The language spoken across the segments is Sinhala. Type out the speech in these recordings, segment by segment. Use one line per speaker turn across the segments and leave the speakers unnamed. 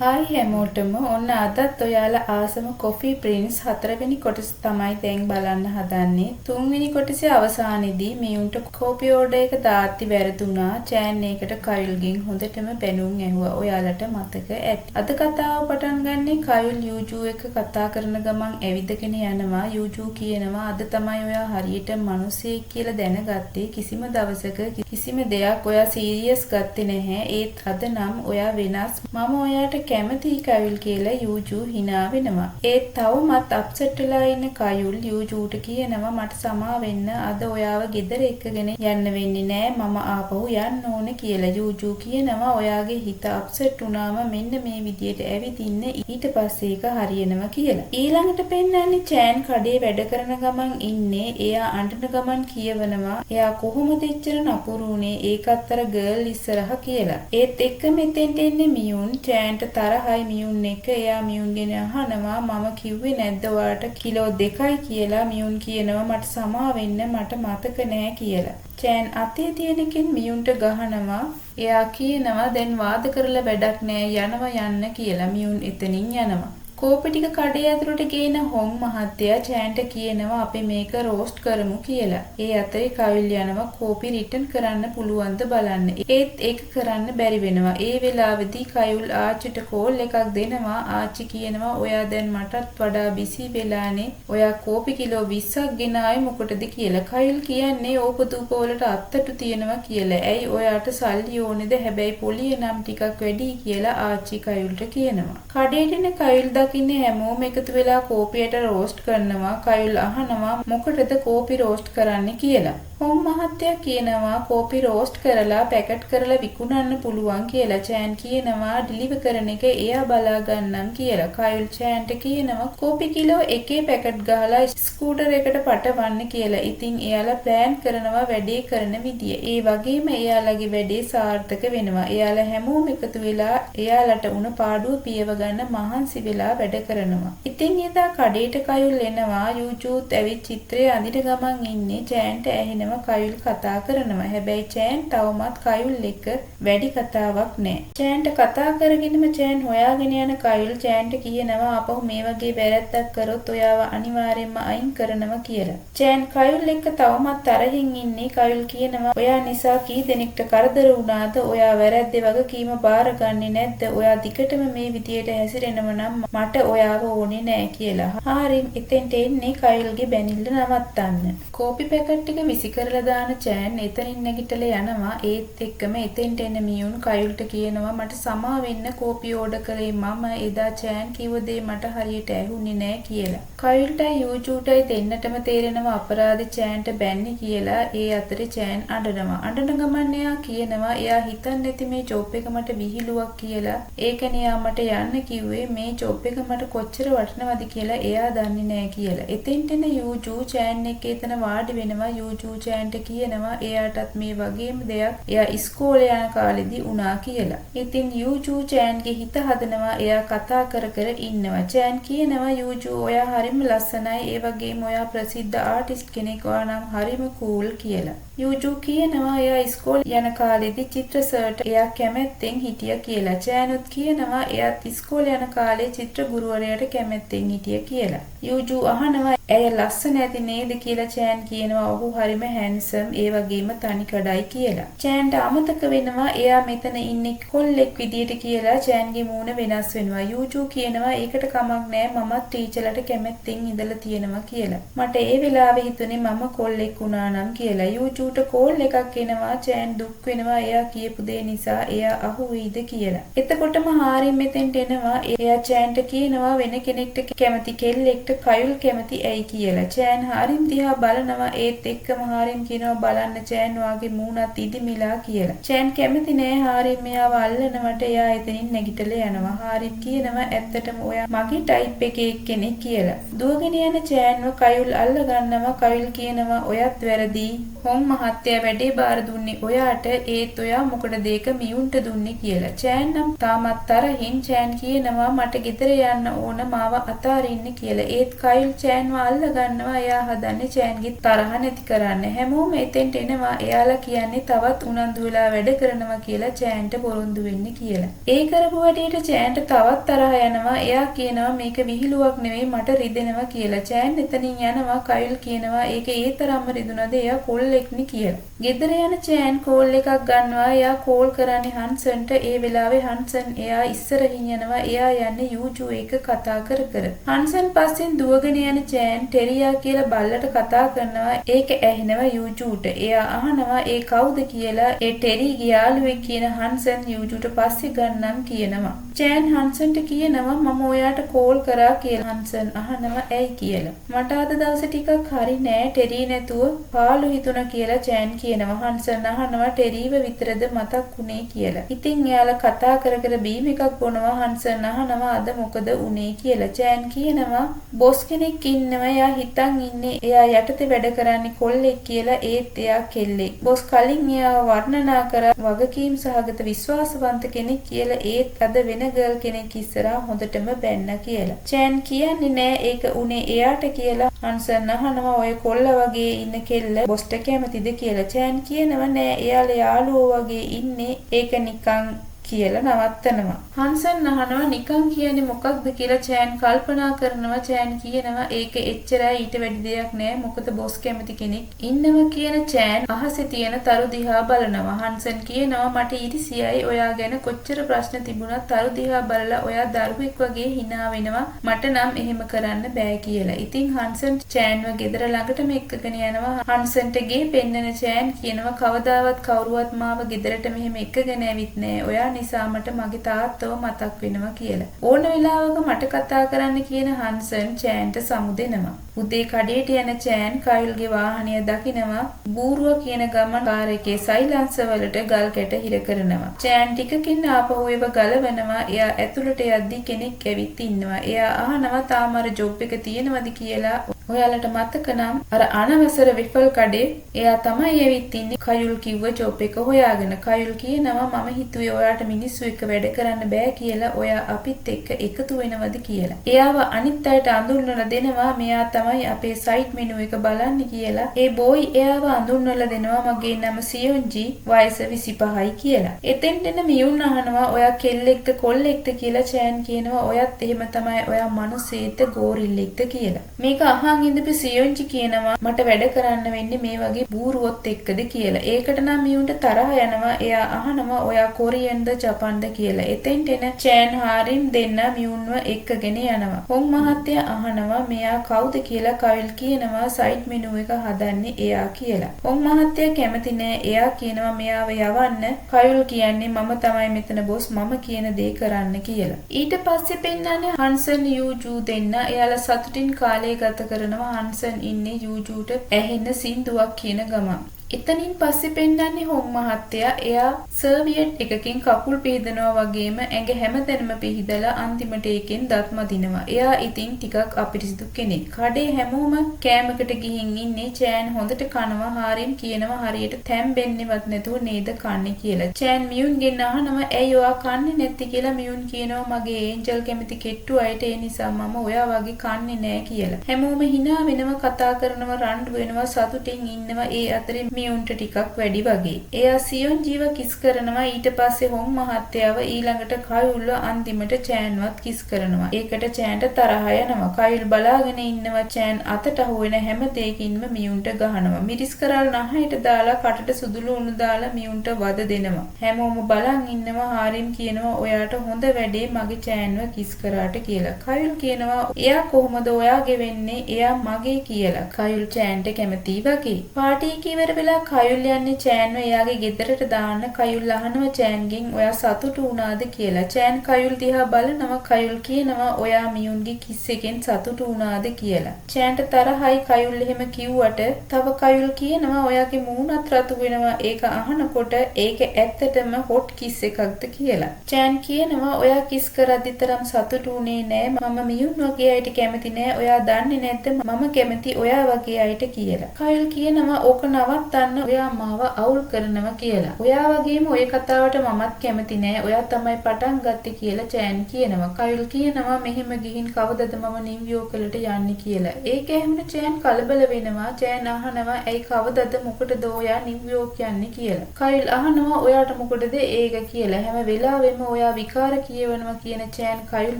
හායි හැමෝටම ඔන්න අදත් ඔයාලා ආසම කොෆි ප්‍රින්ස් 4 වෙනි කොටස තමයි දැන් බලන්න හදන්නේ. 3 වෙනි කොටසේ අවසානයේදී මියුන්ට කෝපි ඕඩර් එක දාatti වැරදුනා. චෑන් ඒකට කයුල්ගෙන් හොඳටම බැනුම් ඇහුවා. ඔයාලට මතක ඇති. අද කතාව පටන් ගන්නේ කයුල් යූජූ එක කතා කරන ගමන් ඇවිදගෙන යනවා. යූජූ කියනවා අද තමයි ඔයා හරියට මිනිසෙක් කියලා දැනගත්තේ. කිසිම දවසක කිසිම දෙයක් ඔයා සීරියස් ගත්තේ නැහැ. ඒත් අද නම් ඔයා වෙනස්. මම ඔයාට කැමතියි කයුල් කියලා යූජූ hina වෙනවා. ඒත් තවමත් අප්සෙට් වෙලා ඉන්න කයුල් යූජූට කියනවා මට සමා වෙන්න අද ඔයාව ගෙදර එක්කගෙන යන්න වෙන්නේ නෑ මම ආපහු යන්න ඕනේ කියලා. යූජූ කියනවා ඔයාගේ හිත අප්සෙට් වුණාම මෙන්න මේ විදියට ඇවිදින්න ඊට පස්සේ ඒක හරියනවා කියලා. ඊළඟට පෙන්නන්නේ චෑන් කඩේ වැඩ කරන ගමන් ඉන්නේ. එයා අඬන ගමන් කියවනවා එයා කොහොමද එච්චර නපුරු වුනේ ඒකත් අර ගර්ල් ඉස්සරහ කියලා. ඒත් එක්ක මෙතෙන්ට එන්නේ මියුන් චෑන්ට තරහයි මියුන් එක. එයා මියුන්ගෙන අහනවා මම කිව්වේ නැද්ද ඔයාට කිලෝ 2යි කියලා. මියුන් කියනවා මට සමා වෙන්න මට මතක නෑ කියලා. චෑන් අතේ තියෙනකින් මියුන්ට ගහනවා. එයා කියනවා දැන් වාද කරලා වැඩක් නෑ යනවා යන්න කියලා. මියුන් එතනින් යනවා. කෝපි ටික කඩේ ඇතුළට ගේන හොන් මහත්තයා චෑන්ට කියනවා අපි මේක රෝස්ට් කරමු කියලා. ඒ අතරේ කයුල් යනවා කෝපි රිටර්න් කරන්න පුළුවන්ද බලන්න. ඒත් ඒක කරන්න බැරි වෙනවා. ඒ වෙලාවේදී කයුල් ආච්චිට කෝල් එකක් දෙනවා. ආච්චි කියනවා ඔයා දැන් මටත් වඩා බිසි වෙලානේ. ඔයා කෝපි කිලෝ 20ක් ගෙනාවේ මොකටද කියලා. කයුල් කියන්නේ ඕක දූප වලට අත්තටු තියනවා කියලා. ඇයි ඔයාට සල්ලි ඕනේද? හැබැයි පොලිය නම් ටිකක් වැඩි කියලා ආච්චි කයුල්ට කියනවා. කඩේට එන කයුල් ඉන්නේ හැමෝම එකතු වෙලා කෝපියට රෝස්ට් කරනවා. කයුල් අහනවා මොකටද කෝපි රෝස්ට් කරන්නේ කියලා. හොම් මහත්තයා කියනවා කෝපි රෝස්ට් කරලා පැකට් කරලා විකුණන්න පුළුවන් කියලා. චෑන් කියනවා ඩිලිවර් කරන එක එයා බලා ගන්නම් කියලා. කයුල් චෑන්ට කියනවා කෝපි කිලෝ 1 පැකට් ගහලා ස්කූටර් එකට පටවන්න කියලා. ඉතින් එයාලා ප්ලෑන් කරනවා වැඩේ කරන විදිය. ඒ වගේම එයාලගේ වැඩේ සාර්ථක වෙනවා. එයාලා හැමෝම එකතු වෙලා එයාලට උණ පාඩුව පියව ගන්න මහන්සි වෙලා වැඩ කරනවා. ඉතින් එදා කඩේට කයුල් එනවා. යූජූත් ඇවිත් චිත්‍රයේ අඳින ගමන් ඉන්නේ. චෑන්ට ඇහෙනවා කයුල් කතා කරනවා. හැබැයි චෑන් තවමත් කයුල් එක්ක වැඩි කතාවක් නැහැ. චෑන්ට කතා කරගෙනම චෑන් හොයාගෙන යන කයුල් චෑන්ට කියනවා අපහු මේ වගේ වැරැද්දක් කරොත් ඔයාව අනිවාර්යයෙන්ම අයින් කරනවා කියලා. චෑන් කයුල් එක්ක තවමත් තරහින් ඉන්නේ. කයුල් කියනවා ඔයා නිසා කී දෙනෙක්ට කරදර වුණාද? ඔයා වැරැද්දේ වගකීම බාරගන්නේ නැද්ද? ඔයා දිගටම මේ විදියට හැසිරෙනව නම් මට ඔයාව ඕනේ නෑ කියලා. හාරිම් එතෙන්ට එන්නේ කයුල්ගේ බැනිල්ල නවත්තන්න. කෝපි පැකට් ටික විසි කරලා දාන චෑන් එතනින් නැගිටලා යනවා. ඒත් එක්කම එතෙන්ට එන මියුන් කයුල්ට කියනවා මට සමා වෙන්න කෝපි ඕඩර් කරේ මම. එදා චෑන් කිව්ව දේ මට හරියට ඇහුන්නේ නෑ කියලා. කයුල්ටයි යූජූටයි දෙන්නටම තේරෙනවා අපරාධ චෑන්ට බැන්නේ කියලා. ඒ අතරේ චෑන් අඬනවා. අඬන ගමන් එයා කියනවා එයා හිතන්නේ නැති මේ ජොබ් එක මට විහිළුවක් කියලා. ඒකනේ එයා මට යන්න කිව්වේ. මේ ජොබ් එක මට කොච්චර වටිනවද කියලා එයා දන්නේ නෑ කියලා. එතෙන්ට එන යූජූ චෑන් එක්ක එතන වාඩි වෙනවා. යූජූ චෑන්ට කියනවා එයාටත් මේ වගේම දෙයක් එයා ඉස්කෝලේ යන කාලෙදී වුණා කියලා. ඉතින් යූජූ චෑන්ගේ හිත හදනවා. එයා කතා කර කර ඉන්නවා. චෑන් කියනවා යූජූ ඔයා හරිම ලස්සනයි. ඒ වගේම ඔයා ප්‍රසිද්ධ ආටිස්ට් කෙනෙක්. ඔයා නම් හරිම කූල් කියලා. යූජූ කියනවා එයා ඉස්කෝලේ යන කාලෙදී චිත්‍ර සර්ට එයා කැමැත්තෙන් හිටියා කියලා. චෑනුත් කියනවා එයාත් ඉස්කෝලේ යන කාලේ චිත්‍ර ගුරුවරයාට කැමැත්තෙන් හිටියා කියලා. යූජූ අහනවා ඇය ලස්සන ඇති නේද කියලා. චෑන් කියනවා ඔහු හරිම හැන්සම් ඒ වගේම තනිකඩයි කියලා. චෑන්ට අමතක වෙනවා එයා මෙතන ඉන්නේ කොල්ලෙක් විදියට කියලා. චෑන්ගේ මූණ වෙනස් වෙනවා. යූජූ කියනවා ඒකට කමක් නෑ මමත් ටීචර්ලට කැමැත්තෙන් ඉඳලා තියෙනවා කියලා. මට ඒ වෙලාවේ හිතුනේ මම කොල්ලෙක් වුණා නම් කියලා. යූජූට කෝල් එකක් එනවා. චෑන් දුක් වෙනවා එයා කියපු දේ නිසා එයා අහුවෙයිද කියලා. එතකොටම හාරිම් මෙතෙන්ට එනවා. එයා චෑන්ට කියනවා වෙන කෙනෙක්ට කැමති කෙල්ලෙක්ට කයුල් කැමති ඇයි කියලා. චෑන් හාරිම් දිහා බලනවා. ඒත් එක්කම හාරිම් කියනවා බලන්න චෑන් වාගේ මූණත් ඉදිමිලා කියලා. චෑන් කැමති නෑ හාරිම් එයාව අල්ලනවට. එයා එතනින් නැගිටලා යනවා. හාරිම් කියනවා ඇත්තටම ඔයා මගේ ටයිප් එකේ කෙනෙක් කියලා. දුවගෙන යන චෑන්ව කයුල් අල්ල ගන්නවා. කයුල් කියනවා ඔයත් වැරදි. හොම් මහත්තයා වැඩේ බාර දුන්නේ ඔයාට ඒත් ඔයා මොකටද ඒක මියුන්ට දුන්නේ කියලා. චෑන් නම් තාමත් තරහින් චෑන් කියනවා මට ගෙදර යන්න ඕන මාව අතාරින්න කියලා. ඒත් කයිල් චෑන්ව අල්ල ගන්නවා. එයා හදන්නේ චෑන්ගේ තරහ නැති කරන්න. හැමෝම එතෙන්ට එනවා. එයාලා කියන්නේ තවත් උනන්දු වෙලා වැඩ කරනවා කියලා චෑන්ට පොරොන්දු වෙන්න කියලා. ඒ කරපු වැඩේට චෑන්ට තවත් තරහ යනවා. එයා කියනවා මේක විහිළුවක් නෙවෙයි මට රිදෙනවා කියලා. චෑන් එතනින් යනවා. කයිල් කියනවා ඒක ඒ තරම්ම රිදුනද එයා කොල්ලෙක්නි කියලා. ගෙදර යන චෑන් කෝල් එකක් ගන්නවා. එයා කෝල් කරන්නේ හන්සන්ට. ඒ වෙලාවේ හන්සන් එයා ඉස්සරහින් යනවා. එයා යන්නේ යූජු එක කතා කර කර. හන්සන් පස්සෙන් දුවගෙන යන චෑන් ටෙරියා කියලා බල්ලට කතා කරනවා. ඒක ඇහෙනවා යූජුට. එයා අහනවා ඒ කවුද කියලා. ඒ ටෙරිගේ යාළුවෙක් කියන හන්සන් යූජුට පස්සේ ගන්නම් කියනවා. චෑන් හන්සන්ට කියනවා මම ඔයාට කෝල් කරා කියලා. හන්සන් අහනවා ඇයි කියලා. මට අද දවසේ ටිකක් හරි නෑ ටෙරි නැතුව පාළු හිතුණා කියලා චෑන් කියනවා. හන්සන් අහනවා ටෙරිව විතරද මතක් වුනේ කියලා. ඉතින් එයාලා කතා කර කර බීම් එකක් බොනවා. හන්සන් අහනවා අද මොකද උනේ කියලා. චෑන් කියනවා බොස් කෙනෙක් ඉන්නවා. එයා හිතන් ඉන්නේ එයා යටතේ වැඩ කරන්නේ කොල්ලෙක් කියලා. ඒත් එයා කෙල්ලෙක්. බොස් කලින් එයාව වර්ණනා කරා වගකීම් සහගත විශ්වාසවන්ත කෙනෙක් කියලා. ඒත් අද වෙන ගර්ල් කෙනෙක් ඉස්සරහා හොඳටම බැන්න කියලා. චෑන් කියන්නේ නෑ ඒක උනේ එයාට කියලා. හන්සන් අහනවා ඔය කොල්ල වගේ ඉන්න කෙල්ල බොස්ට කැමතිද කියලා. චෑන් කියනවා නෑ එයාලා යාළුවෝ වගේ ඉන්නේ ඒක නිකන් කියලා නවත්තනවා. හන්සන් අහනවා නිකන් කියන්නේ මොකක්ද කියලා. චෑන් කල්පනා කරනවා. චෑන් කියනවා ඒක එච්චරයි ඊට වැඩි දෙයක් නෑ මොකද බොස් කැමති කෙනෙක් ඉන්නවා කියන චෑන් අහසේ තියෙන තරු දිහා බලනවා. හන්සන් කියනවා මට ඊරිසියයි ඔයා ගැන කොච්චර ප්‍රශ්න තිබුණත් තරු දිහා බලලා ඔයා දරුවෙක් වගේ hina වෙනවා. මට නම් එහෙම කරන්න බෑ කියලා. ඉතින් හන්සන් චෑන්ව ගෙදර ළඟටම එක්කගෙන යනවා. හන්සන්ට ගේ පෙන්නන චෑන් කියනවා කවදාවත් කවුරුවත් මාව ගෙදරට මෙහෙම එක්කගෙන ඇවිත් නෑ. ඔයා නිසා මට මගේ තාත්තව මතක් වෙනවා කියලා. ඕන වෙලාවක මට කතා කරන්න කියන හන්සන් චෑන්ට සමු දෙනවා. උදේ කඩේට යන චෑන් කයිල්ගේ වාහනය දකිනවා. බූරුව කියන ගමන් කාර් එකේ සයිලන්සර් වලට ගල් කැට හිර කරනවා. චෑන් ටිකකින් ආපහු ඒව ගලවනවා. එයා ඇතුළට යද්දි කෙනෙක් ඇවිත් ඉන්නවා. එයා අහනවා තාම අර ජොබ් එක තියෙනවද කියලා. ඔයාලට මතක නම් අර අනවසර විපල් කඩේ එයා තමයි ඇවිත් ඉන්නේ කයුල් කිව්ව ජොබ් එක හොයාගෙන. කයුල් කියනවා මම හිතුවේ ඔයාට මිනිස්සු එක්ක වැඩ කරන්න බෑ කියලා. ඔයා අපිත් එක්ක එකතු වෙනවද කියලා. එයාව අනිත් අයට අඳුන්වලා දෙනවා මෙයා තමයි අපේ සයිට් මෙනු එක බලන්න කියලා. ඒ බෝයි එයාව අඳුන්වලා දෙනවා මගේ නම සියොන්ජි වයස 25යි කියලා. එතෙන්ට එන මියුන් අහනවා ඔයා කෙල්ලෙක්ද කොල්ලෙක්ද කියලා. චෑන් කියනවා ඔයත් එහෙම තමයි ඔයා මිනිස්සෙක්ද ගෝරිල්ලෙක්ද කියලා. මේක අහන් ඉඳපු සියොන්ජි කියනවා මට වැඩ කරන්න වෙන්නේ මේ වගේ බූරුවොත් එක්කද කියලා. ඒකට නම් මියුන්ට තරහ යනවා. එයා අහනවා ඔයා කොරියන්ද ජපන්ද කියලා. එතෙන්ට එන චෑන් හාරිම් දෙන්න මියුන්ව එක්කගෙන යනවා. හොන් මහත්තයා අහනවා මෙයා කවුද කියලා. කයිල් කියනවා සයිට් මෙනු එක හදන්නේ එයා කියලා. හොන් මහත්තයා කැමති නෑ. එයා කියනවා මෙයාව යවන්න. කයිල් කියන්නේ මම තමයි මෙතන බොස් මම කියන දේ කරන්න කියලා. ඊට පස්සේ පෙන්නන්නේ හන්සන් යූජු දෙන්න. එයාලා සතුටින් කාලය ගත කරන හන්සන් ඉන්නේ යූජුට ඇහෙන සින්දුවක් කියන ගමන්. එතනින් පස්සේ පෙන්නන්නේ හොන් මහත්තයා එයා සර්වියට් එකකින් කකුල් පිහදනවා වගේම ඇඟ හැමතැනම පිහදලා අන්තිමට ඒකෙන් දත් මදිනවා. එයා ඉතින් ටිකක් අපිරිසිදු කෙනෙක්. කඩේ හැමෝම කෑමකට ගිහින් ඉන්නේ. චෑන් හොඳට කනවා. හාරිම් කියනවා හරියට තැම්බෙන්නේවත් නැතුව නේද කන්නේ කියලා. චෑන් මියුන්ගෙන් අහනවා ඇයි ඔයා කන්නේ නැත්තේ කියලා. මියුන් කියනවා මගේ ඒන්ජල් කැමති කෙට්ටු අයට ඒ නිසා මම ඔයා වගේ කන්නේ නෑ කියලා. හැමෝම hina වෙනවා කතා කරනවා රණ්ඩු වෙනවා සතුටින් ඉන්නවා. ඒ අතරේ මියුන්ට ටිකක් වැඩි වගේ. එයා සියොන්ජිව කිස් කරනවා. ඊට පස්සේ හොන් මහත්තයාව ඊළඟට කයුල්ව අන්තිමට චෑන්වත් කිස් කරනවා. ඒකට චෑන්ට තරහ යනවා. කයුල් බලාගෙන ඉන්නවා. චෑන් අතට අහුවෙන හැම දෙයකින්ම මියුන්ට ගහනවා. මිරිස් කරල් නහයට දාලා කටට සුදුළු උණු දාලා මියුන්ට වද දෙනවා. හැමෝම බලන් ඉන්නවා. හාරිම් කියනවා ඔයාට හොඳ වැඩේ මගේ චෑන්ව කිස් කරාට කියලා. කයුල් කියනවා එයා කොහොමද ඔයාගේ වෙන්නේ? එයා මගේ කියලා. කයුල් චෑන්ට කැමති වගේ. පාටි එක ඉවර වෙලා කයුල් යන්නේ චෑන්ව එයාගේ ගෙදරට දාන්න. කයුල් අහනවා චෑන්ගෙන් ඔයා සතුටු වුණාද කියලා. චෑන් කයුල් දිහා බලනවා. කයුල් කියනවා ඔයා මියුන්ගේ කිස් එකෙන් සතුටු වුණාද කියලා. චෑන්ට තරහයි කයුල් එහෙම කිව්වට. තව කයුල් කියනවා ඔයාගේ මූණත් රතු වෙනවා. ඒක අහනකොට ඒක ඇත්තටම හොට් කිස් එකක්ද කියලා. චෑන් කියනවා ඔයා කිස් කරද්දි තරම් සතුටු වුණේ නෑ. මම මියුන් වගේ අයට කැමති නෑ. ඔයා දන්නේ නැද්ද මම කැමති ඔයා වගේ අයට කියලා. කයුල් කියනවා ඕක නවත්ත හිතන්න ඔයා මාව අවුල් කරනවා කියලා. ඔයා වගේම ඔය කතාවට මමත් කැමති නෑ. ඔයා තමයි පටන් ගත්තේ කියලා චෑන් කියනවා. කයිල් කියනවා මෙහෙම ගිහින් කවදද මම නිව්යෝක් වලට යන්නේ කියලා. ඒක ඇහුණ චෑන් කලබල වෙනවා. චෑන් අහනවා ඇයි කවදද මොකටද ඔයා නිව්යෝක් යන්නේ කියලා. කයිල් අහනවා ඔයාට මොකටද ඒක කියලා. හැම වෙලාවෙම ඔයා විකාර කියවනවා කියන චෑන් කයිල්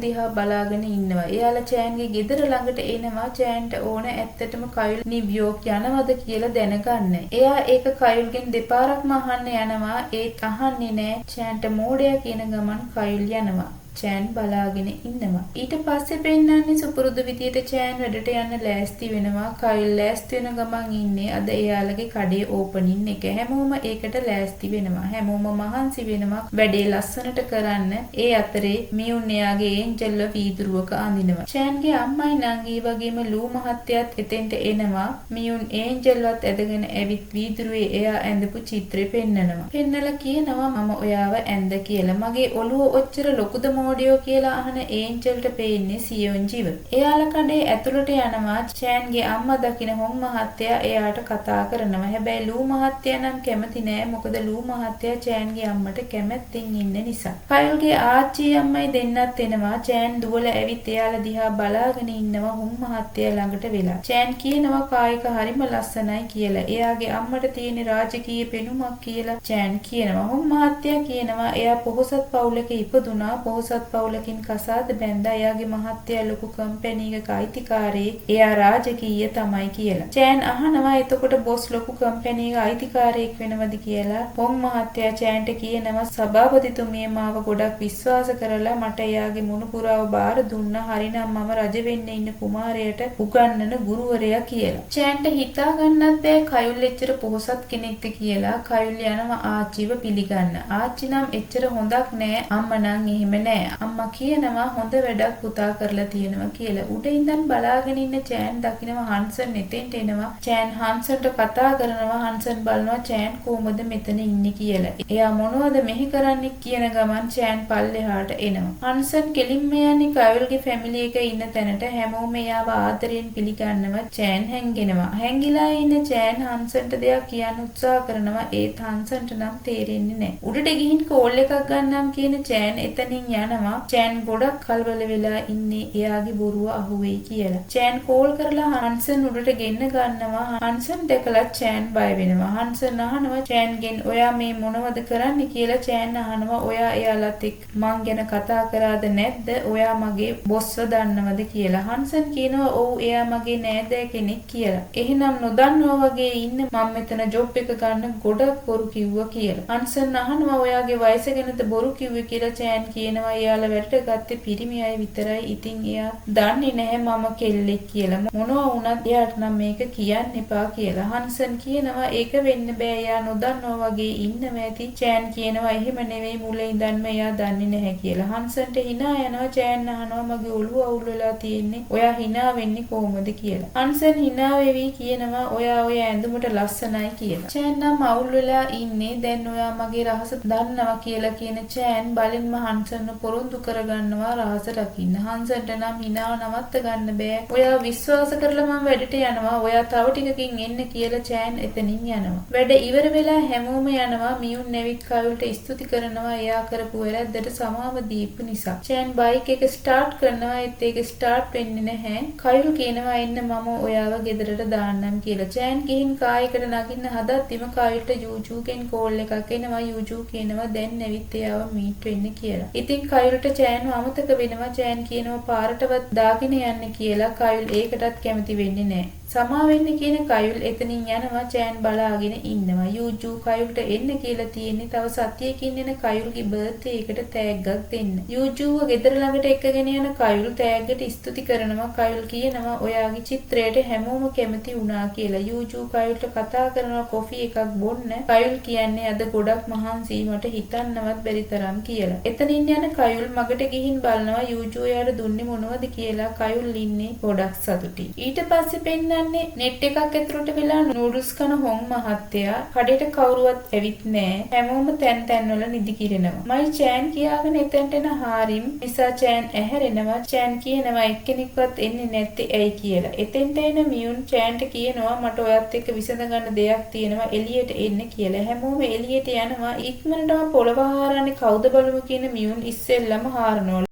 දිහා බලාගෙන ඉන්නවා. එයාලා චෑන්ගේ ගෙදර ළඟට එනවා. චෑන්ට ඕන ඇත්තටම කයිල් නිව්යෝක් යනවද කියලා දැනගන්න. එයා ඒක කයිල්ගෙන් දෙපාරක්ම අහන්න යනවා. ඒත් අහන්නේ නෑ. චෑන්ට මෝඩයා කියන ගමන් කයිල් යනවා. චෑන් බලාගෙන ඉන්නවා. ඊට පස්සේ පෙන්නන්නේ සුපුරුදු විදියට චෑන් වැඩට යන්න ලෑස්ති වෙනවා. කයිල් ලෑස්ති වෙන ගමන් ඉන්නේ අද එයාලගේ කඩේ ඕපනින් එක. හැමෝම ඒකට ලෑස්ති වෙනවා. හැමෝම මහන්සි වෙනවා වැඩේ ලස්සනට කරන්න. ඒ අතරේ මියුන් එයාගේ ඒන්ජල්ව වීදුරුවක අඳිනවා. චෑන්ගේ අම්මයි නංගී වගේම ලූ මහත්තයත් එතෙන්ට එනවා. මියුන් ඒන්ජල්වත් ඇදගෙන ඇවිත් වීදුරුවේ එයා ඇඳපු චිත්‍රය පෙන්නනවා. පෙන්නලා කියනවා මම ඔයාව ඇඳ කියලා. මගේ ඔළුව ඔච්චර ලොකුද මෝඩියෝ කියලා අහන ඒන්ජල්ට පේන්නේ සියොන්ජිව. එයාලා කඩේ ඇතුළට යනවා. චෑන්ගේ අම්මා දකින හොන් මහත්තයා එයාට කතා කරනවා. හැබැයි ලූ මහත්තයා නම් කැමති නෑ. මොකද ලූ මහත්තයා චෑන්ගේ අම්මට කැමැත්තෙන් ඉන්න නිසා. කයිල්ගේ ආච්චි අම්මයි දෙන්නත් එනවා. චෑන් දුවලා ඇවිත් එයාලා දිහා බලාගෙන ඉන්නවා හොන් මහත්තයා ළඟට වෙලා. චෑන් කියනවා කායික හරිම ලස්සනයි කියලා. එයාගේ අම්මට තියෙන රාජකීය පෙනුමක් කියලා චෑන් කියනවා. හොන් මහත්තයා කියනවා එයා පොහොසත් පවුලක ඉපදුනා. පොහොසත් පවුලකින් කසාද බැඳලා එයාගේ මහත්තයා ලොකු කම්පැනි එකක අයිතිකාරයෙක්. එයා රාජකීය තමයි කියලා. චෑන් අහනවා එතකොට බොස් ලොකු කම්පැනි එකක අයිතිකාරයෙක් වෙනවද කියලා. හොන් මහත්තයා චෑන්ට කියනවා සභාපතිතුමිය මාව ගොඩක් විශ්වාස කරලා මට එයාගේ මුණුපුරාව බාර දුන්නා. හරිනම් මම රජ වෙන්න ඉන්න කුමාරයාට උගන්වන ගුරුවරයා කියලා. චෑන්ට හිතා ගන්නත් බෑ කයිල් එච්චර පොහොසත් කෙනෙක්ද කියලා. කයිල් යනවා ආච්චිව පිළිගන්න. ආච්චි නම් එච්චර හොඳක් නෑ. අම්මා නම් එහෙම නෑ. අම්මා කියනවා හොඳ වැඩක් පුතා කරලා තියෙනවා කියලා. උඩ ඉඳන් බලාගෙන ඉන්න චෑන් දකිනවා හන්සන් එතෙන්ට එනවා. චෑන් හන්සන්ට කතා කරනවා. හන්සන් බලනවා චෑන් කොහමද මෙතන ඉන්නේ කියලා. එයා මොනවද මෙහි කරන්නේ කියන ගමන් චෑන් පල්ලෙහාට එනවා. හන්සන් කෙලින්ම යන්නේ කයිල්ගේ ෆැමිලි එක ඉන්න තැනට. හැමෝම එයාව ආදරයෙන් පිළිගන්නවා. චෑන් හැංගෙනවා. හැංගිලා ඉන්න චෑන් හන්සන්ට දෙයක් කියන්න උත්සාහ කරනවා. ඒත් හන්සන්ට නම් තේරෙන්නේ නැහැ. උඩට ගිහින් කෝල් එකක් ගන්නම් කියන චෑන් එතනින් යනවා. චෑන් ගොඩක් කලබල වෙලා ඉන්නේ එයාගේ බොරුව අහුවෙයි කියලා. චෑන් කෝල් කරලා හන්සන් උඩට ගෙන්න ගන්නවා. හන්සන් දැකලා චෑන් බය වෙනවා. හන්සන් අහනවා චෑන්ගෙන් ඔයා මේ මොනවද කරන්නේ කියලා. චෑන් අහනවා ඔයා එයාලත් එක්ක මං ගැන කතා කරාද නැද්ද? ඔයා මගේ බොස්ව දන්නවද කියලා. හන්සන් කියනවා ඔව් එයා මගේ නෑදෑ කෙනෙක් කියලා. එහෙනම් නොදන්නවා වගේ ඉන්න මම මෙතන ජොබ් එක ගන්න ගොඩක් බොරු කිව්වා කියලා. හන්සන් අහනවා ඔයාගේ වයස ගැනද බොරු කිව්වේ කියලා. චෑන් කියනවා එයාලා වැඩට ගත්තේ පිරිමි අය විතරයි. ඉතින් එයා දන්නේ නැහැ මම කෙල්ලෙක් කියලා. මොනවා වුණත් එයාට නම් මේක කියන්න එපා කියලා. හන්සන් කියනවා ඒක වෙන්න බෑ. එයා නොදන්නවා වගේ ඉන්නවා ඇති. චෑන් කියනවා එහෙම නෙවෙයි මුලින් ඉඳන්ම එයා දන්නේ නැහැ කියලා. හන්සන්ට hina යනවා. චෑන් අහනවා මගේ ඔළුව අවුල් වෙලා තියෙන්නේ. ඔයා hina වෙන්නේ කොහොමද කියලා. හන්සන් hina වෙවි කියනවා ඔයා ඔය ඇඳුමට ලස්සනයි කියලා. චෑන් නම් අවුල් වෙලා ඉන්නේ. දැන් ඔයා මගේ රහස දන්නවා කියලා කියන චෑන් බලින්ම හන්සන්ව පොරොන්දු කරගන්නවා රහස රකින්න. හන්සන්ට නම් හිනාව නවත්ත ගන්න බෑ. ඔයා විශ්වාස කරලා මම වැඩට යනවා. ඔයා තව ටිකකින් එන්න කියලා චෑන් එතනින් යනවා. වැඩ ඉවර වෙලා හැමෝම යනවා. මියුන් නැවිත් කයිල්ට ස්තුති කරනවා එයා කරපු වැරද්දට සමාව දීපු නිසා. චෑන් බයික් එක ස්ටාර්ට් කරනවා. ඒත් ඒක ස්ටාර්ට් වෙන්නේ නැහැ. කයිල් කියනවා එන්න මම ඔයාව ගෙදරට දාන්නම් කියලා. චෑන් ගිහින් කායකට නගින්න හදද්දිම කයිල්ට යූජූගෙන් කෝල් එකක් එනවා. යූජූ කියනවා දැන් නැවිත් එයාව මීට් වෙන්න කියලා. ඉතින් කයිල්ට චෑන්ව අමතක වෙනවා. චෑන් කියනවා පාරටවත් දාගෙන යන්න කියලා. කයිල් ඒකටත් කැමති වෙන්නේ නැහැ. සමා වෙන්න කියන කයිල් එතනින් යනවා. චෑන් බලාගෙන ඉන්නවා. යූජූ කයිල්ට එන්න කියලා තියෙන්නේ තව සතියකින් එන කයිල්ගේ බර්ත්ඩේ එකට තෑග්ගක් දෙන්න. යූජූව ගෙදර ළඟට එක්කගෙන යන කයිල් තෑග්ගට ස්තුති කරනවා. කයිල් කියනවා ඔයාගේ චිත්‍රයට හැමෝම කැමති වුණා කියලා. යූජූ කයිල්ට කතා කරනවා කොෆි එකක් බොන්න. කයිල් කියන්නේ අද ගොඩක් මහන්සි මට හිතන්නවත් බැරි තරම් කියලා. එතනින් යන කයිල් කයුල් මගට ගිහින් බලනවා යූජු එයාට දුන්නේ මොනවද කියලා. කයුල් ඉන්නේ ගොඩක් සතුටින්. ඊට පස්සේ පෙන්නන්නේ නෙට් එකක් ඇතුළට වෙලා නූඩල්ස් කන හොං මහත්තයා කඩේට කවුරුවත් ඇවිත් නෑ. හැමෝම තැන් තැන්වල නිදි කිරෙනවා. මයි චෑන් කියාගෙන එතනට එන හාරිම් නිසා චෑන් ඇහැරෙනවා. චෑන් කියනවා එක්කෙනෙක්වත් එන්නේ නැත්තේ ඇයි කියලා. එතෙන්ට එන මියුන් චෑන්ට කියනවා මට ඔයත් එක්ක විසඳ ගන්න දෙයක් තියෙනවා එළියට එන්න කියලා. හැමෝම එළියට යනවා. ඉක්මනටම පොළව හාරන්නේ කවුද බලමු කියන මියුන් ඉස්සෙල්ලම හාරනවා.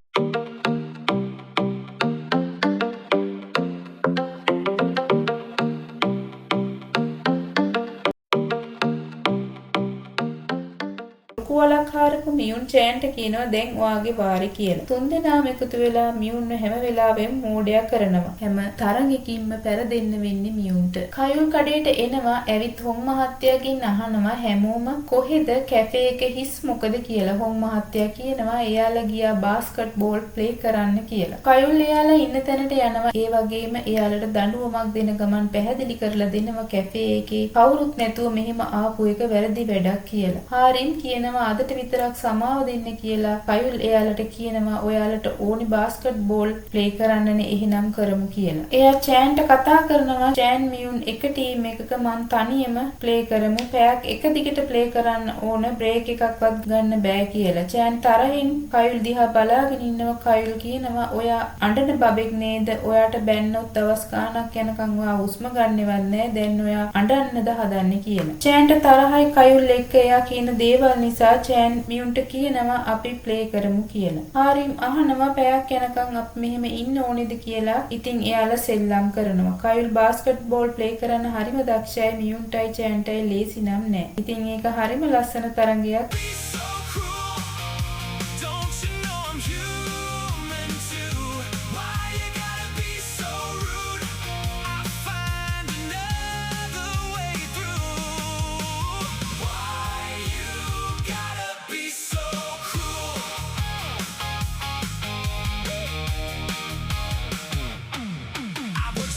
වලක්කාරපු මියුන් චෑන්ට කියනවා දැන් ඔයාගේ වාරි කියලා. තුන්දෙනාම එකතු වෙලා මියුන්ව හැම වෙලාවෙම මෝඩයා කරනවා. හැම තරඟකින්ම පෙරදෙන්න වෙන්නේ මියුන්ට. කයුල් කඩේට එනවා. ඇවිත් හොං මහත්තයාගෙන් අහනවා හැමෝම කොහෙද කැෆේ එක හිස් මොකද කියලා. හොං මහත්තයා කියනවා එයාලා ගියා බාස්කට් බෝල් ප්ලේ කරන්න කියලා. කයුල් එයාලා ඉන්න තැනට යනවා. ඒ වගේම එයාලට දඬුවමක් දෙන ගමන් පැහැදිලි කරලා දෙනවා කැෆේ එකේ කවුරුත් නැතුව මෙහෙම ආපු එක වැරදි වැඩක් කියලා. හාරින් කියනවා අදට විතරක් සමාව දෙන්න කියලා. කයුල් එයාලට කියනවා ඔයාලට ඕනි බාස්කට් බෝල් ප්ලේ කරන්නනේ එහෙනම් කරමු කියලා. එයා චෑන්ට කතා කරනවා චෑන් මියුන් එක ටීම් එකක මං තනියම ප්ලේ කරමු. පැයක් එක දිගට ප්ලේ කරන්න ඕන බ්‍රේක් එකක්වත් ගන්න බෑ කියලා. චෑන් තරහින් කයුල් දිහා බලාගෙන ඉන්නවා. කයුල් කියනවා ඔයා අඬන බබෙක් නේද? ඔයාට බැන්නොත් දවස් ගාණක් යනකම් ඔයා හුස්ම ගන්නවත් නෑ. දැන් ඔයා අඬන්නද හදන්නේ කියලා. චෑන්ට තරහයි කයුල් එක්ක එයා කියන දේවල් නිසා චෑන් මියුන්ට කියනවා අපි ප්ලේ කරමු කියලා. හාරිම් අහනවා පැයක් යනකම් අපි මෙහෙම ඉන්න ඕනේද කියලා. ඉතින් එයාලා සෙල්ලම් කරනවා. කයුල් බාස්කට් බෝල් ප්ලේ කරන්න හරිම දක්ෂයි. මියුන්ටයි චෑන්ටයි ලේසි නම් නෑ. ඉතින් ඒක හරිම ලස්සන තරඟයක්.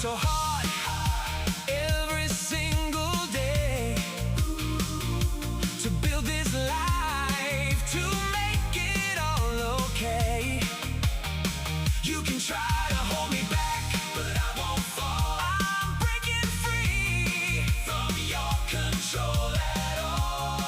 So hard every single day to build this life, to make it all okay. You can try to hold me back, but I won't fall. I'm breaking free from your control at all.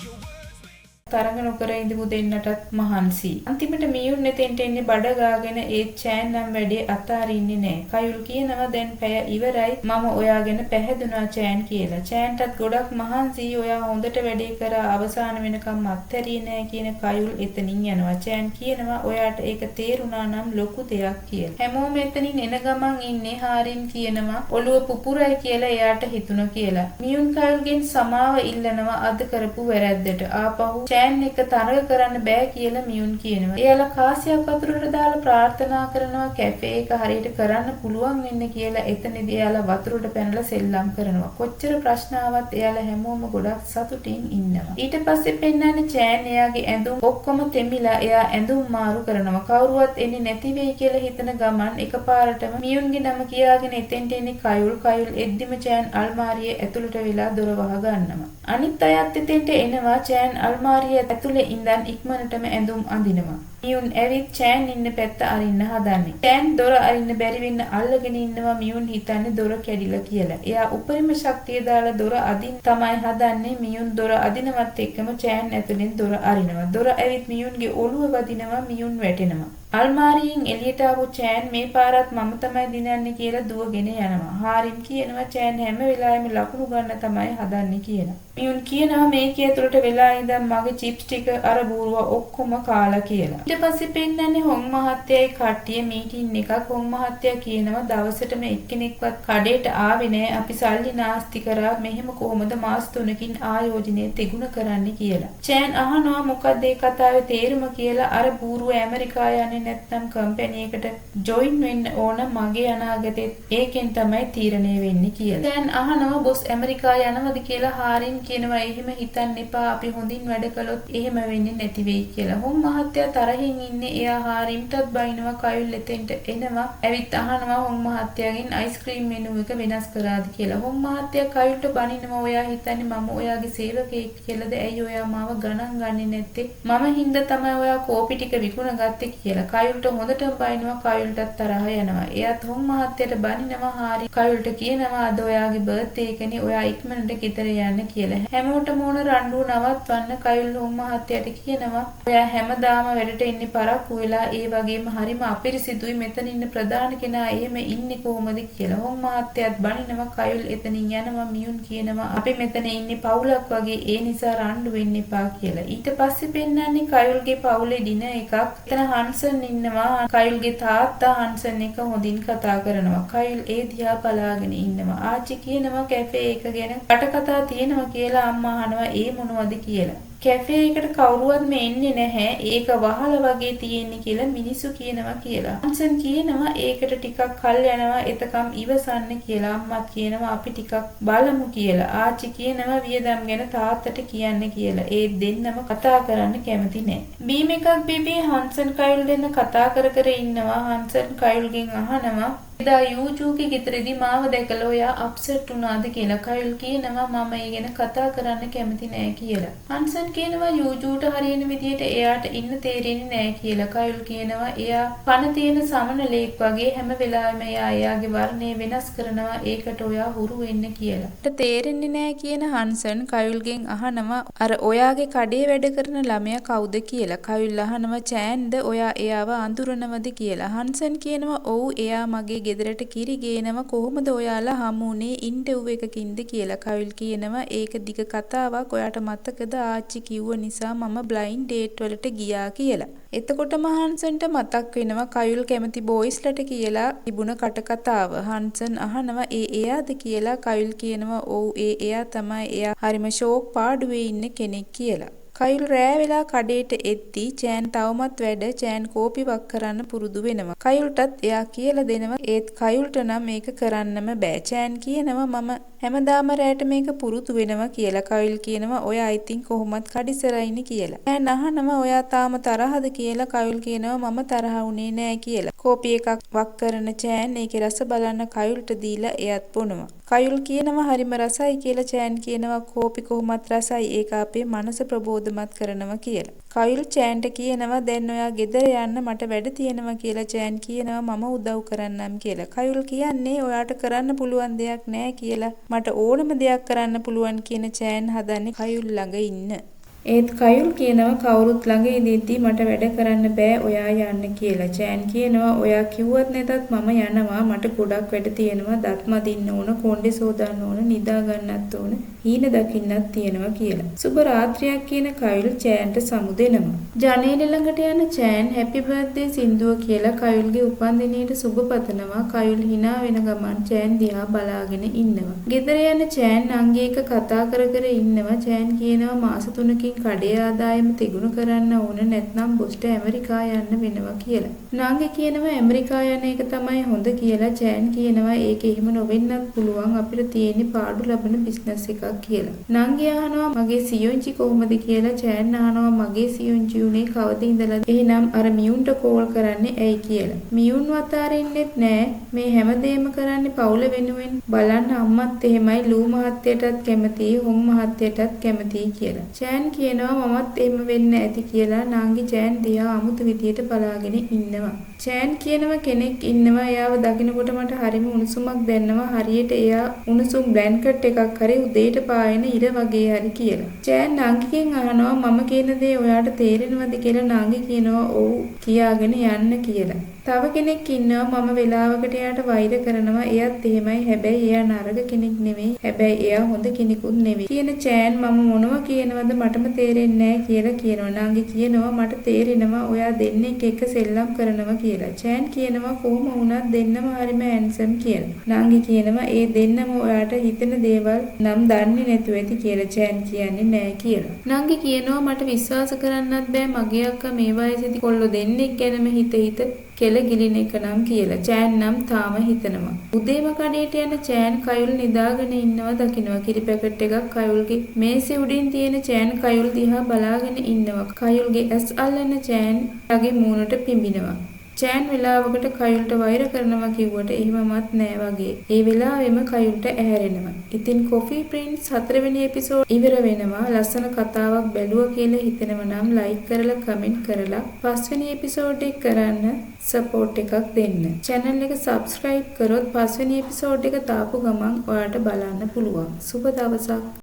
Your words make
තරඟ නොකර ඉඳපු දෙන්නටත් මහන්සි. අන්තිමට මියුන් එතෙන්ට එන්නේ බඩ ගාගෙන ඒත් චෑන් නම් වැඩේ අතාරින්නේ නෑ. කයුල් කියනවා දැන් පැය ඉවරයි මම ඔයාගෙන පැහැදුනා චෑන් කියලා. චෑන්ටත් ගොඩක් මහන්සි. ඔයා හොඳට වැඩේ කරා අවසාන වෙනකම් අත්හැරියේ නෑ කියන කයුල් එතනින් යනවා. චෑන් කියනවා ඔයාට ඒක තේරුණා නම් ලොකු දෙයක් කියලා. හැමෝම එතනින් එන ගමන් ඉන්නේ. හාරින් කියනවා ඔළුව පුපුරයි කියලා එයාට හිතුණා කියලා. මියුන් කයුල්ගෙන් සමාව ඉල්ලනවා අද කරපු වැරද්දට. ආපහු චෑන් එක තරඟ කරන්න බෑ කියලා මියුන් කියනවා. එයාලා කාසියක් වතුරට දාලා ප්‍රාර්ථනා කරනවා කැෆේ එක හරියට කරන්න පුළුවන් වෙන්න කියලා. එතනදී එයාලා වතුරට පැනලා සෙල්ලම් කරනවා. කොච්චර ප්‍රශ්න ආවත් එයාලා හැමෝම ගොඩක් සතුටින් ඉන්නවා. ඊට පස්සේ පෙන්නන්නේ චෑන් එයාගේ ඇඳුම් ඔක්කොම තෙමිලා එයා ඇඳුම් මාරු කරනවා. කවුරුවත් එන්නේ නැති වෙයි කියලා හිතන ගමන් එකපාරටම මියුන්ගේ නම කියාගෙන එතෙන්ට එන්නේ කයුල්. කයුල් එද්දිම චෑන් අල්මාරියේ ඇතුළට වෙලා දොර වහ ගන්නවා. අනිත් අයත් එතෙන්ට එනවා. චෑන් අල්මාරිය ඇතුලේ ඉඳන් ඉක්මනටම ඇඳුම් අඳිනවා. මියුන් ඇවිත් චෑන් ඉන්න පැත්ත අරින්න හදන්නේ. චෑන් දොර අරින්න බැරි වෙන්න අල්ලගෙන ඉන්නවා. මියුන් හිතන්නේ දොර කැඩිලා කියලා. එයා උපරිම ශක්තිය දාලා දොර අදින් තමයි හදන්නේ. මියුන් දොර අදිනවත් එක්කම චෑන් ඇතුලෙන් දොර අරිනවා. දොර ඇවිත් මියුන්ගේ ඔළුව වදිනවා. මියුන් වැටෙනවා. අල්මාරියෙන් එළියට ආපු චෑන් මේ පාරත් මම තමයි දිනන්නේ කියලා දුවගෙන යනවා. හාරිම් කියනවා චෑන් හැම වෙලාවෙම ලකුණු ගන්න තමයි හදන්නේ කියලා. මියුන් කියනවා මේකේ ඇතුළට වෙලා ඉඳන් මගේ චිප්ස් ටික අර බූරුව ඔක්කොම කාලා කියලා. ඊට පස්සේ පෙන්නන්නේ හොං මහත්තයයි කට්ටිය මීටින් එකක්. හොං මහත්තයා කියනවා දවසටම එක්කෙනෙක්වත් කඩේට ආවේ නෑ. අපි සල්ලි නාස්ති කරා. මෙහෙම කොහොමද මාස 3කින් ආයෝජනය තිගුණ කරන්න කියලා. චෑන් අහනවා මොකක්ද ඒ කතාවේ තේරුම කියලා. අර බූරුව ඇමරිකා යන්නේ නැත්නම් කම්පැනි එකට ජොයින් වෙන්න ඕන මගේ අනාගතෙත් ඒකෙන් තමයි තීරණය වෙන්නේ කියලා. දැන් අහනවා බොස් ඇමරිකා යනවද කියලා. හාරින් කියනවා එහෙම හිතන්න එපා අපි හොඳින් වැඩ කළොත් එහෙම වෙන්නේ නැති වෙයි කියලා. හොම් මහත්තයා තරහින් ඉන්නේ. එයා හාරිම්ටත් බයිනවා කයුල් එතෙන්ට එනවා. ඇවිත් අහනවා හොම් මහත්තයාගෙන් අයිස්ක්‍රීම් මෙනු එක වෙනස් කරාද කියලා. හොම් මහත්තයා කයුල්ට බනිනවා. ඔයා හිතන්නේ මම ඔයාගේ සේවකයෙක් කියලාද? ඇයි ඔයා මාව ගණන් ගන්නේ නැත්තේ? මම හින්දා තමයි ඔයා කෝපි ටික විකුණගත්තේ කියලා. කයුල්ට හොඳටම බයිනවා. කයුල්ටත් තරහ යනවා. එයාත් හොම් මහත්තයාට බනිනවා. හාරි කයුල්ට කියනවා අද ඔයාගේ බර්ත්ඩේ එකනේ ඔයා ඉක්මනට ගෙදර යන්න කියලා. හැමෝටම ඕන රණ්ඩු නවත්වන්න කයුල් හොම් මහත්තයාට කියනවා ඔයා හැමදාම වැඩට එන්නේ පරක්කු වෙලා ඒ වගේම හරිම අපිරිසිදුයි මෙතන ඉන්න ප්‍රධාන කෙනා එහෙම ඉන්නේ කොහොමද කියලා. හොම් මහත්තයාත් බනිනවා කයුල් එතනින් යනවා. මියුන් කියනවා අපි මෙතන ඉන්නේ පවුලක් වගේ ඒ නිසා රණ්ඩු වෙන්න එපා කියලා. ඊට පස්සේ පෙන්නන්නේ කයුල්ගේ පවුලේ දින එකක්. එතන හන්සන් ඉන්නවා. කයුල්ගේ තාත්තා හන්සන් එක හොඳින් කතා කරනවා. කයුල් ඒ දිහා බලාගෙන ඉන්නවා. ආච්චි කියනවා කැෆේ එක ගැන කටකතා තියෙනවා කියලා අම්මා අහනවා ඒ මොනවද කියලා. කැෆේ එකට කවුරුවත්ම එන්නේ නැහැ. ඒක වහලා වගේ තියෙන්නේ කියලා මිනිස්සු කියනවා කියලා. හන්සන් කියනවා ඒකට ටිකක් කල් යනවා එතකම් ඉවසන්න කියලා. අම්මත් කියනවා අපි ටිකක් බලමු කියලා. ආච්චි කියනවා වියදම් ගැන තාත්තට කියන්න කියලා. ඒ දෙන්නම කතා කරන්න කැමති නැහැ. බීම් එකක් බිබී හන්සන් කයුල් දෙන්න කතා කර කර ඉන්නවා. හන්සන් කයුල්ගෙන් අහනවා එදා යූජූගේ ගෙදරදී මාව දැකලා ඔයා අප්සෙට් වුණාද කියලා. කයුල් කියනවා මම ඒ ගැන කතා කරන්න කැමති නෑ කියලා. හන්සන් කියනවා යූජූට හරියන විදියට එයාට ඉන්න තේරෙන්නේ නෑ කියලා. කයුල් කියනවා එයා පණ තියෙන සමනලෙක් වගේ හැම වෙලාවෙම එයාගේ වර්ණය වෙනස් කරනවා. ඒකට ඔයා හුරු වෙන්න කියලා. තේරෙන්නේ නෑ කියන හන්සන් කයුල්ගෙන් අහනවා අර ඔයාගේ කඩේ වැඩ කරන ළමයා කවුද කියලා. කයුල් අහනවා චෑන්ද ඔයා එයාව අඳුරනවද කියලා. හන්සන් කියනවා ඔව් එයා මගේ ගෙදරට කිරි ගේනවා. කොහොමද ඔයාලා හමුුනේ ඉන්ටර්වයුව එකකින්ද කියලා. කයුල් කියනවා ඒක දිග කතාවක්. ඔයාට මතකද ආච්චි කිව්ව නිසා මම බ්ලයින්ඩ් ඩේට් වලට ගියා කියලා. එතකොටම හන්සන්ට මතක් වෙනවා කයුල් කැමති බොයිස්ලට කියලා තිබුණ කටකතාව. හන්සන් අහනවා එයාද කියලා. කයුල් කියනවා ඔව් එයා තමයි. එයා හරිම ෂෝක් පාඩුවේ ඉන්න කෙනෙක් කියලා. කයුල් රෑ වෙලා කඩේට එද්දී චෑන් තවමත් වැඩ. චෑන් කෝපි වක් කරන්න පුරුදු වෙනවා. කයුල්ටත් එයා කියලා දෙනවා. ඒත් කයුල්ට නම් මේක කරන්නම බෑ. චෑන් කියනවා මම හැමදාම රෑට මේක පුරුදු වෙනවා කියලා. කයුල් කියනවා ඔයා ඉතින් කොහොමත් කඩිසරයිනේ කියලා. චෑන් අහනවා ඔයා තාම තරහද කියලා. කයුල් කියනවා මම තරහ වුණේ නෑ කියලා. කෝපි එකක් වක් කරන චෑන් ඒකේ රස බලන්න කයුල්ට දීලා එයත් බොනවා. කයුල් කියනවා හරිම රසයි කියලා. චෑන් කියනවා කෝපි කොහොමත් රසයි. ඒක අපේ මනස ප්‍රබෝධමත් කරනවා කියලා. කයුල් චෑන්ට කියනවා දැන් ඔයා ගෙදර යන්න මට වැඩ තියෙනවා කියලා. චෑන් කියනවා මම උදව් කරන්නම් කියලා. කයුල් කියන්නේ ඔයාට කරන්න පුළුවන් දෙයක් නෑ කියලා. මට ඕනම දෙයක් කරන්න පුළුවන් කියන චෑන් හදන්නේ කයුල් ළඟ ඉන්න. ඒත් කයුල් කියනවා කවුරුත් ළඟ ඉඳිද්දි මට වැඩ කරන්න බෑ ඔයා යන්න කියලා. චෑන් කියනවා ඔයා කිව්වත් නැතත් මම යනවා. මට ගොඩක් වැඩ තියෙනවා. දත් මදින්න ඕන, කොණ්ඩේ සෝදන්න ඕන, නිදා ගන්නත් ඕන, හීන දකින්නත් තියෙනවා කියලා. සුබ රාත්‍රියක් කියන කයුල් චෑන්ට සමු දෙනවා. ජනේල ළඟට යන චෑන් හැපි බර්ත්ඩේ සින්දුව කියලා කයුල්ගේ උපන්දිනේට සුබ පතනවා. කයුල් hina වෙන ගමන් චෑන් දිහා බලාගෙන ඉන්නවා. ගෙදර යන චෑන් නංගි එක කතා කර කර ඉන්නවා. චෑන් කියනවා මාස 3කින් කඩේ ආදායම තිගුණ කරන්න ඕන නැත්නම් බොස්ට ඇමරිකා යන්න වෙනවා කියලා. නංගි කියනවා ඇමරිකා යන එක තමයි හොඳ කියලා. චෑන් කියනවා ඒක එහෙම නොවෙන්නත් පුළුවන්. අපිට තියෙන්නේ පාඩු ලබන බිස්නස් එකක් කියලා. නංගි අහනවා මගේ සියොන්චි කොහොමද කියලා. චෑන් අහනවා මගේ සියොන්චි උනේ කවද ඉඳලා? එහෙනම් අර මියුන්ට කෝල් කරන්නේ ඇයි කියලා. මියුන් වතාරින්නෙත් නෑ. මේ හැමදේම කරන්නේ පවුල වෙනුවෙන්. බලන්න අම්මත් එහෙමයි ලූ මහත්තයටත් කැමතියි හොම් මහත්තයටත් කැමතියි කියලා. චෑන් කියනවා මමත් එහෙම වෙන්න ඇති කියලා. නංගි චෑන් දිහා අමුතු විදියට බලාගෙන ඉන්නවා. චෑන් කියනවා කෙනෙක් ඉන්නවා. එයාව දකින්නකොට මට හරිම උණුසුමක් දැනෙනවා. හරියට එයා උණුසුම් බ්ලැන්කට් එකක් හරි උදේට පායන ඉර වගේ හරි කියලා. චෑන් නංගිගෙන් අහනවා මම කියන දේ ඔයාට තේරෙනවද කියලා. නංගි කියනවා ඔව් කියාගෙන යන්න කියලා. තව කෙනෙක් ඉන්නවා මම වෙලාවකට එයාට වෛර කරනවා. එයාත් එහෙමයි. හැබැයි එයා නරක කෙනෙක් නෙමෙයි. හැබැයි එයා හොඳ කෙනෙකුත් නෙමෙයි. කියන චෑන් මම මොනවා කියනවද මටම තේරෙන්නේ නැහැ කියලා කියනවා. නංගි කියනවා මට තේරෙනවා ඔයා දෙන්නෙක් එක්ක සෙල්ලම් කරනවා කියලා. චෑන් කියනවා කොහොම වුණත් දෙන්නම හරිම හැන්සම් කියලා. නංගි කියනවා ඒ දෙන්නම ඔයාට හිතෙන දේවල් නම් දන්නේ නැතුව ඇති කියලා. චෑන් කියන්නේ නැහැ කියලා. නංගි කියනවා මට විශ්වාස කරන්නත් බෑ මගේ අක්කා මේ වයසේදී කොල්ලෝ දෙන්නෙක් ගැනම හිත කෙල ගිලින එක නම් කියලා. චෑන් නම් තාම හිතනවා. උදේම කඩේට යන චෑන් කයුල් නිදාගෙන ඉන්නවා දකින්නවා. කිරි පැකට් එකක් කයුල්ගේ මේසෙ උඩින් තියෙන චෑන් කයුල් දිහා බලාගෙන ඉන්නවා. කයුල්ගේ ඇස් අල්ලන චෑන් ගේ මූණට පිඹිනවා. චෑන් වෙලාවකට කයුල්ට වෛර කරනවා කිව්වට එහෙමවත් නෑ වගේ. ඒ වෙලාවෙම කයුල්ට ඇහැරෙනවා. ඉතින් කොෆි ප්‍රින්ස් 4 වෙනි එපිසෝඩ් ඉවර වෙනවා. ලස්සන කතාවක් බැලුවා කියලා හිතෙනව නම් ලයික් කරලා කමෙන්ට් කරලා 5 වෙනි එපිසෝඩ් එක කරන්න සපෝට් එකක් දෙන්න. channel එක subscribe කරොත් 5 වෙනි එපිසෝඩ් එක තාපු ගමන් ඔයාලට බලන්න පුළුවන්. සුබ දවසක්.